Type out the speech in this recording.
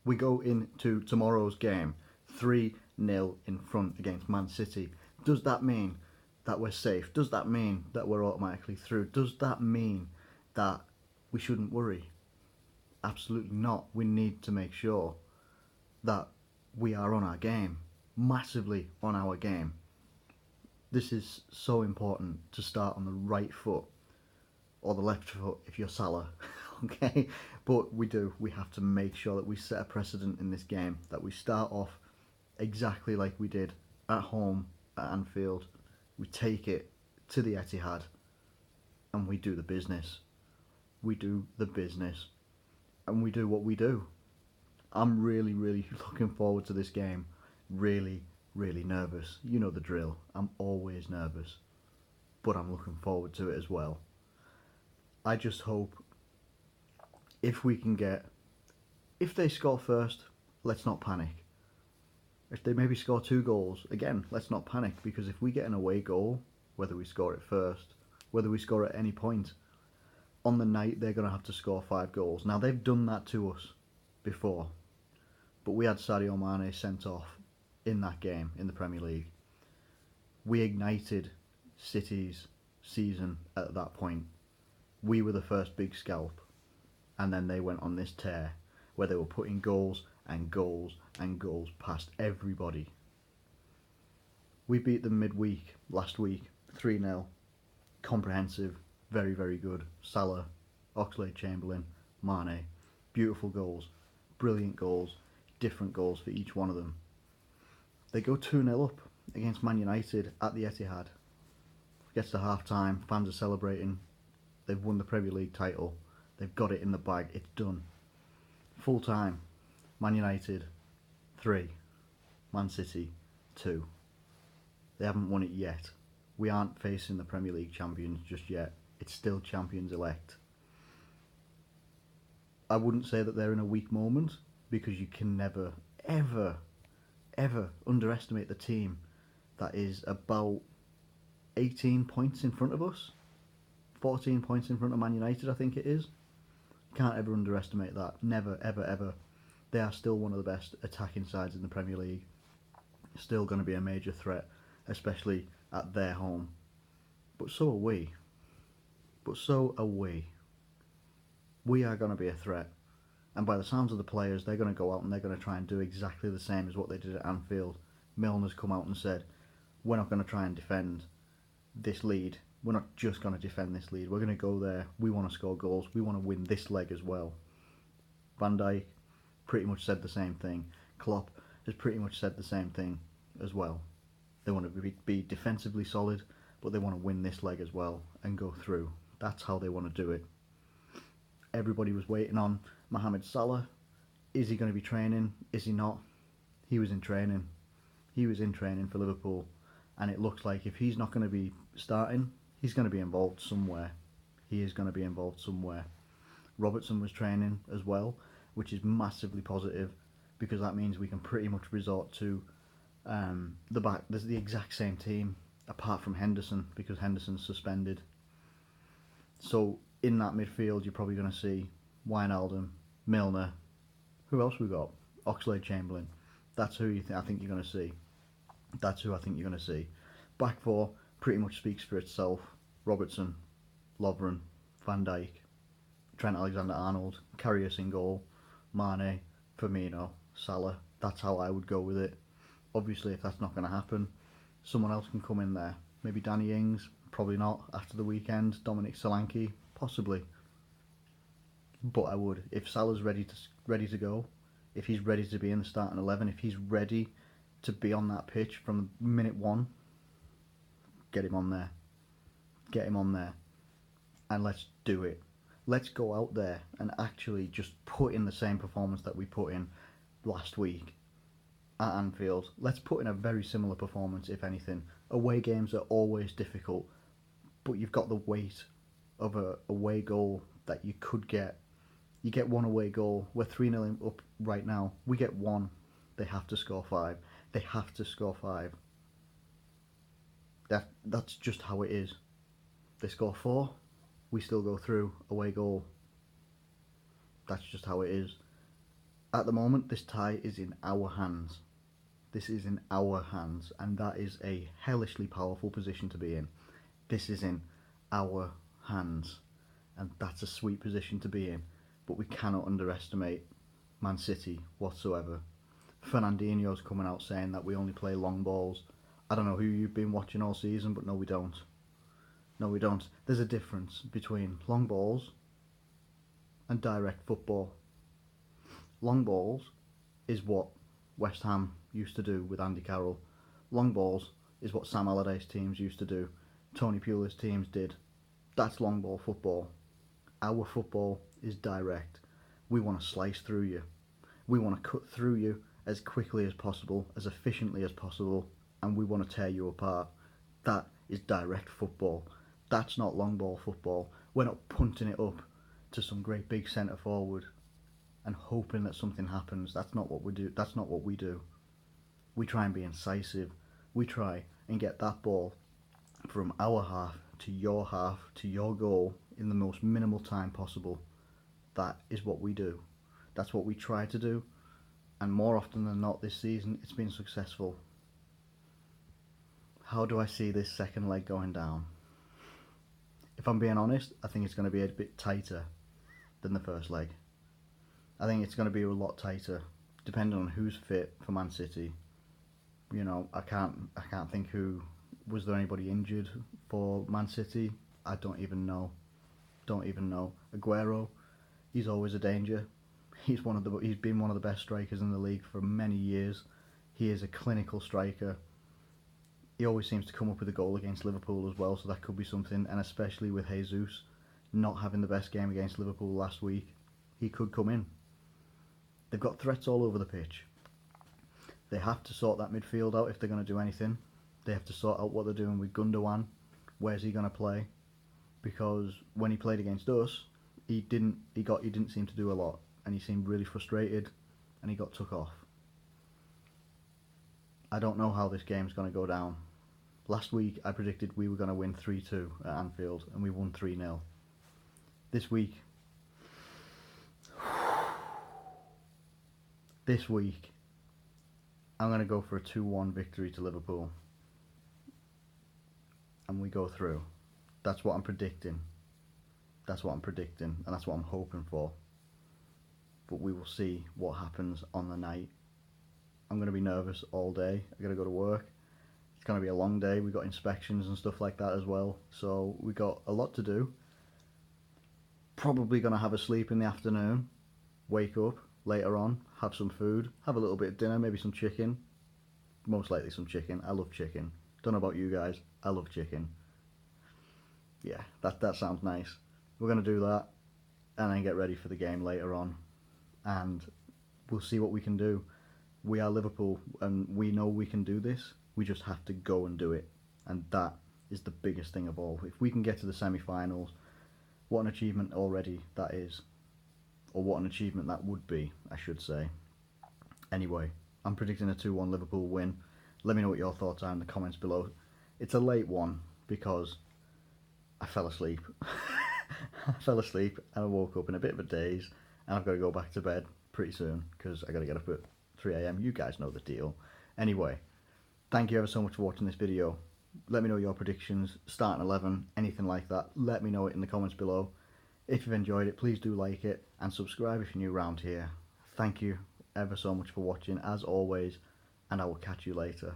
We go into tomorrow's game 3-0 in front against Man City. Does that mean that we're safe? Does that mean that we're automatically through? Does that mean that we shouldn't worry? Absolutely not. We need to make sure that we are on our game, massively on our game. This is so important to start on the right foot, or the left foot if you're Salah, okay? But we have to make sure that we set a precedent in this game, that we start off exactly like we did at home at Anfield. We take it to the Etihad and we do the business. We do the business and we do what we do. I'm really, really looking forward to this game. Really, really nervous. You know the drill. I'm always nervous. But I'm looking forward to it as well. I just hope if they score first, let's not panic. If they maybe score 2 goals, again, let's not panic, because if we get an away goal, whether we score it first, whether we score at any point, on the night they're going to have to score 5 goals. Now, they've done that to us before, but we had Sadio Mane sent off in that game in the Premier League. We ignited City's season at that point. We were the first big scalp, and then they went on this tear where they were putting goals and goals and goals past everybody. We beat them midweek last week, 3-0. Comprehensive, very, very good. Salah, Oxlade-Chamberlain, Mane. Beautiful goals, brilliant goals, different goals for each one of them. They go 2-0 up against Man United at the Etihad. Gets to half time, fans are celebrating. They've won the Premier League title. They've got it in the bag. It's done. Full time, Man United 3, Man City 2. They haven't won it yet. We aren't facing the Premier League champions just yet. It's still champions elect. I wouldn't say that they're in a weak moment, because you can never, ever, ever underestimate the team that is about 18 points in front of us. 14 points in front of Man United, I think it is. Can't ever underestimate that. Never, ever, ever. They are still one of the best attacking sides in the Premier League. Still going to be a major threat, especially at their home. But so are we. We are going to be a threat. And by the sounds of the players, they're going to go out and they're going to try and do exactly the same as what they did at Anfield. Milner's come out and said, we're not going to try and defend this lead. We're not just going to defend this lead. We're going to go there. We want to score goals. We want to win this leg as well. Van Dijk pretty much said the same thing. Klopp has pretty much said the same thing as well. They want to be defensively solid, but they want to win this leg as well and go through. That's how they want to do it. Everybody was waiting on Mohamed Salah. Is he going to be training? Is he not? He was in training. He was in training for Liverpool. And it looks like if he's not going to be starting, he's going to be involved somewhere. He is going to be involved somewhere. Robertson was training as well, which is massively positive, because that means we can pretty much resort to the back. There's the exact same team, apart from Henderson, because Henderson's suspended. So in that midfield, you're probably going to see Wijnaldum, Milner. Who else we got? Oxlade-Chamberlain. That's who I think you're going to see. That's who I think you're going to see. Back four pretty much speaks for itself. Robertson, Lovren, Van Dijk, Trent Alexander-Arnold, Karius in goal, Mane, Firmino, Salah. That's how I would go with it. Obviously, if that's not going to happen, someone else can come in there. Maybe Danny Ings, probably not after the weekend. Dominic Solanke, possibly. But I would. If Salah's ready to go, if he's ready to be in the starting 11, if he's ready to be on that pitch from minute one, get him on there. Get him on there. And let's do it. Let's go out there and actually just put in the same performance that we put in last week at Anfield. Let's put in a very similar performance, if anything. Away games are always difficult, but you've got the weight of a away goal that you could get. You get one away goal. We're 3-0 up right now. We get one. They have to score 5. They have to score 5. That's just how it is. They score 4, we still go through. Away goal. That's just how it is. At the moment, this tie is in our hands. This is in our hands, and that is a hellishly powerful position to be in. This is in our hands, and that's a sweet position to be in, but we cannot underestimate Man City whatsoever. Fernandinho's coming out saying that we only play long balls. I don't know who you've been watching all season, but no we don't. No we don't. There's a difference between long balls and direct football. Long balls is what West Ham used to do with Andy Carroll. Long balls is what Sam Allardyce's teams used to do. Tony Pulis' teams did. That's long ball football. Our football is direct. We want to slice through you. We want to cut through you as quickly as possible, as efficiently as possible, and we want to tear you apart. That is direct football. That's not long ball football. We're not punting it up to some great big centre forward and hoping that something happens. That's not what we do. That's not what we do. We try and be incisive. We try and get that ball from our half to your goal in the most minimal time possible. That is what we do. That's what we try to do, and more often than not this season it's been successful. How do I see this second leg going down? If I'm being honest, I think it's going to be a bit tighter than the first leg. I think it's going to be a lot tighter, depending on who's fit for Man City. You know, I can't think who. Was there anybody injured for Man City? I don't even know. Aguero, he's always a danger. He's been one of the best strikers in the league for many years. He is a clinical striker. He always seems to come up with a goal against Liverpool as well, so that could be something. And especially with Jesus not having the best game against Liverpool last week, he could come in. They've got threats all over the pitch. They have to sort that midfield out if they're going to do anything. They have to sort out what they're doing with Gundogan. Where's he going to play? Because when he played against us, he didn't seem to do a lot, and he seemed really frustrated, and he got took off. I don't know how this game's going to go down. Last week I predicted we were going to win 3-2 at Anfield, and we won 3-0. This week, I'm going to go for a 2-1 victory to Liverpool. And we go through. That's what I'm predicting. And that's what I'm hoping for. But we will see what happens on the night. I'm going to be nervous all day. I got to go to work. It's going to be a long day. We got inspections and stuff like that as well. So we got a lot to do. Probably going to have a sleep in the afternoon. Wake up later on. Have some food. Have a little bit of dinner. Maybe some chicken. Most likely some chicken. I love chicken. Don't know about you guys. I love chicken. Yeah, that sounds nice. We're going to do that and then get ready for the game later on. And we'll see what we can do. We are Liverpool and we know we can do this. We just have to go and do it. And that is the biggest thing of all. If we can get to the semi-finals, what an achievement already that is. Or what an achievement that would be, I should say. Anyway, I'm predicting a 2-1 Liverpool win. Let me know what your thoughts are in the comments below. It's a late one because I fell asleep. And I woke up in a bit of a daze, and I've got to go back to bed pretty soon because I got to get up at 3 AM. You guys know the deal. Anyway, thank you ever so much for watching this video. Let me know your predictions, starting 11, anything like that. Let me know it in the comments below. If you've enjoyed it, please do like it and subscribe if you're new around here. Thank you ever so much for watching, as always, and I will catch you later.